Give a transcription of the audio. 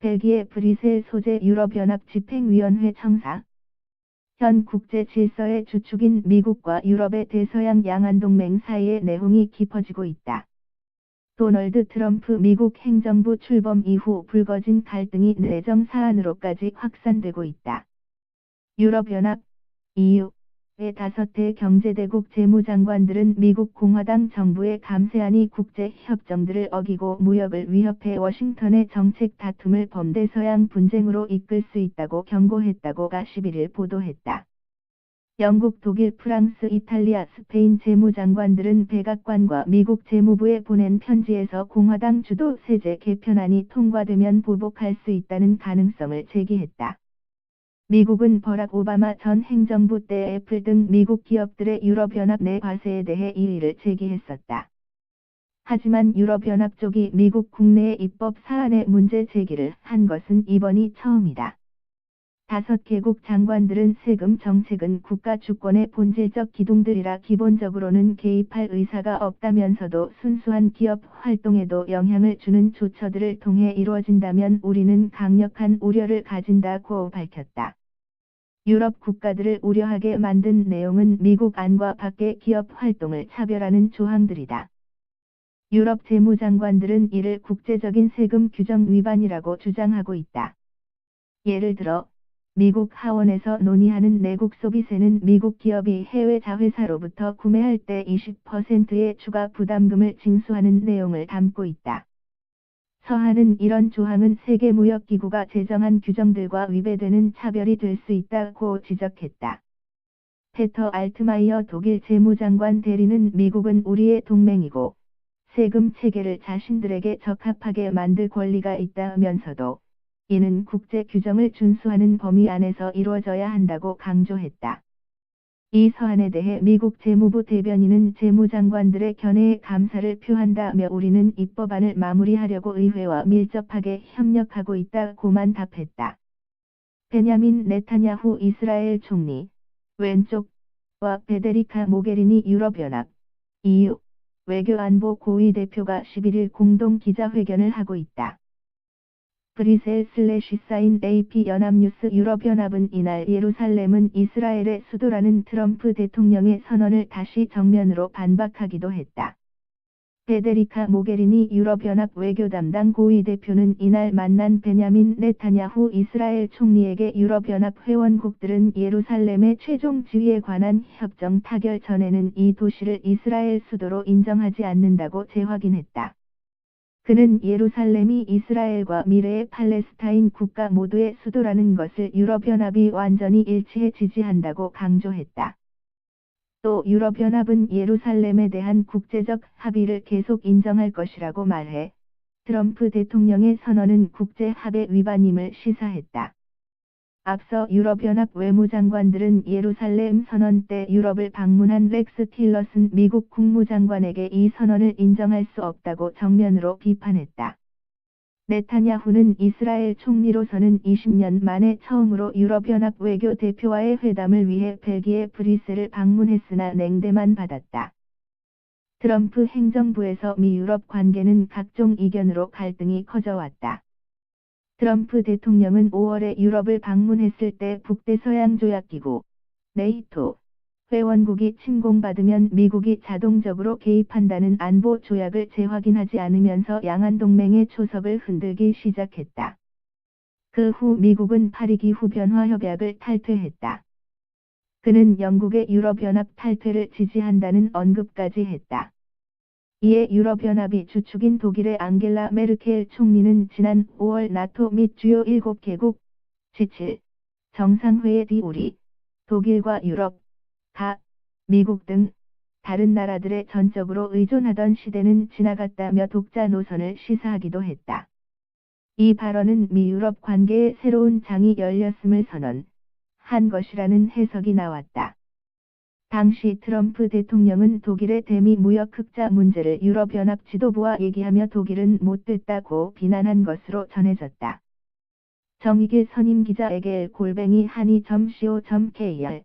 벨기에 브뤼셀 소재 유럽연합 집행위원회 청사. 현 국제 질서의 주축인 미국과 유럽의 대서양 양안동맹 사이의 내홍이 깊어지고 있다. 도널드 트럼프 미국 행정부 출범 이후 불거진 갈등이 내정 사안으로까지 확산되고 있다. 유럽연합, EU의 5대 경제대국 재무장관들은 미국 공화당 정부의 감세안이 국제협정들을 어기고 무역을 위협해 워싱턴의 정책 다툼을 범대서양 분쟁으로 이끌 수 있다고 경고했다고가 11일 보도했다. 영국, 독일, 프랑스, 이탈리아, 스페인 재무장관들은 백악관과 미국 재무부에 보낸 편지에서 공화당 주도 세제 개편안이 통과되면 보복할 수 있다는 가능성을 제기했다. 미국은 버락 오바마 전 행정부 때 애플 등 미국 기업들의 유럽연합 내 과세에 대해 이의를 제기했었다. 하지만 유럽연합 쪽이 미국 국내의 입법 사안에 문제 제기를 한 것은 이번이 처음이다. 5개국 장관들은 세금 정책은 국가 주권의 본질적 기둥들이라 기본적으로는 개입할 의사가 없다면서도 순수한 기업 활동에도 영향을 주는 조처들을 통해 이루어진다면 우리는 강력한 우려를 가진다고 밝혔다. 유럽 국가들을 우려하게 만든 내용은 미국 안과 밖의 기업 활동을 차별하는 조항들이다. 유럽 재무장관들은 이를 국제적인 세금 규정 위반이라고 주장하고 있다. 예를 들어, 미국 하원에서 논의하는 내국 소비세는 미국 기업이 해외 자회사로부터 구매할 때 20%의 추가 부담금을 징수하는 내용을 담고 있다. 서한은 이런 조항은 세계무역기구가 제정한 규정들과 위배되는 차별이 될 수 있다고 지적했다. 페터 알트마이어 독일 재무장관 대리는 미국은 우리의 동맹이고 세금 체계를 자신들에게 적합하게 만들 권리가 있다면서도 이는 국제 규정을 준수하는 범위 안에서 이루어져야 한다고 강조했다. 이 서한에 대해 미국 재무부 대변인은 재무장관들의 견해에 감사를 표한다며 우리는 입법안을 마무리하려고 의회와 밀접하게 협력하고 있다고만 답했다. 베냐민 네타냐후 이스라엘 총리, 왼쪽과 페데리카 모게리니 유럽연합, EU, 외교안보 고위 대표가 11일 공동 기자회견을 하고 있다. 브뤼셀/사인 AP 연합뉴스 유럽연합은 이날 예루살렘은 이스라엘의 수도라는 트럼프 대통령의 선언을 다시 정면으로 반박하기도 했다. 페데리카 모게리니 유럽연합 외교담당 고위 대표는 이날 만난 베냐민 네타냐후 이스라엘 총리에게 유럽연합 회원국들은 예루살렘의 최종 지위에 관한 협정 타결 전에는 이 도시를 이스라엘 수도로 인정하지 않는다고 재확인했다. 그는 예루살렘이 이스라엘과 미래의 팔레스타인 국가 모두의 수도라는 것을 유럽연합이 완전히 일치해 지지한다고 강조했다. 또 유럽연합은 예루살렘에 대한 국제적 합의를 계속 인정할 것이라고 말해 트럼프 대통령의 선언은 국제합의 위반임을 시사했다. 앞서 유럽연합 외무장관들은 예루살렘 선언 때 유럽을 방문한 렉스 틸러슨 미국 국무장관에게 이 선언을 인정할 수 없다고 정면으로 비판했다. 네타냐후는 이스라엘 총리로서는 20년 만에 처음으로 유럽연합 외교대표와의 회담을 위해 벨기에 브뤼셀을 방문했으나 냉대만 받았다. 트럼프 행정부에서 미-유럽 관계는 각종 이견으로 갈등이 커져왔다. 트럼프 대통령은 5월에 유럽을 방문했을 때 북대서양조약기구, 네이토, 회원국이 침공받으면 미국이 자동적으로 개입한다는 안보 조약을 재확인하지 않으면서 양안동맹의 초석을 흔들기 시작했다. 그 후 미국은 파리기후 변화협약을 탈퇴했다. 그는 영국의 유럽연합 탈퇴를 지지한다는 언급까지 했다. 이에 유럽연합이 주축인 독일의 앙겔라 메르켈 총리는 지난 5월 나토 및 주요 7개국 G7 정상회의 뒤 우리, 독일과 유럽, 미국 등 다른 나라들에 전적으로 의존하던 시대는 지나갔다며 독자 노선을 시사하기도 했다. 이 발언은 미-유럽 관계에 새로운 장이 열렸음을 선언한 것이라는 해석이 나왔다. 당시 트럼프 대통령은 독일의 대미 무역 흑자 문제를 유럽연합 지도부와 얘기하며 독일은 못됐다고 비난한 것으로 전해졌다. 정익일 선임기자에게 한이.co.kr